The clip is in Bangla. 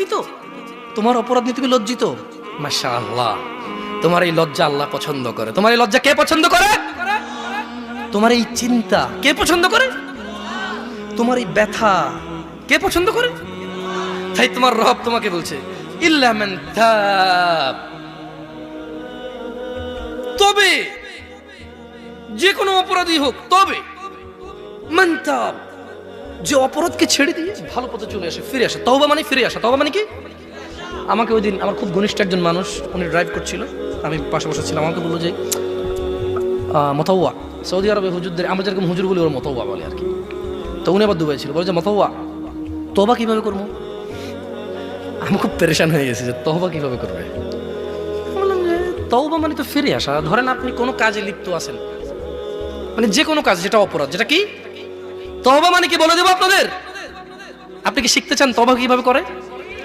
চিন্তিত, তোমার অপরাধ নিয়ে তুমি লজ্জিত, মাশাআল্লাহ, তোমার এই লজ্জা আল্লাহ পছন্দ করে। তোমার এই লজ্জা কে পছন্দ করে? তোমার এই চিন্তা কে পছন্দ করে? তোমার এই ব্যথা কে পছন্দ করে? তাই তোমার রব তোমাকে বলছে ইল্লা মান তাব, তবে যে কোনো অপরাধী হোক, তবে মান তাব, যে অপরাধকে ছেড়ে দিয়ে ভালো পথে চলে আসে, ফিরে আসে। তওবা মানে ফিরে আসা। তওবা মানে কি? আমাকে ওই দিন আমার খুব ঘনিষ্ঠ একজন মানুষ, উনি ড্রাইভ করছিল, আমি পাশে বসে ছিলাম, আমাকে বললো যে মতাওয়া, সৌদি আরবে হুজুরদের, আমরা যেরকম হুজুর বলি ওরা মতাওয়া বলে আর কি। তো উনি আবার দুবাই ছিল, বলে যে মতাওয়া তওবা কিভাবে করবো? আমি খুব পেরেশান হয়ে গেছি যে তওবা কিভাবে করবে। বললাম যে তওবা মানে তো ফিরে আসা। ধরেন আপনি কোনো কাজে লিপ্ত আছেন, মানে যে কোনো কাজ যেটা অপরাধ, যেটা কি তওবা মানে কি বলে দেবো আপনাদের? আপনি কি শিখতে চান তওবা কিভাবে করে?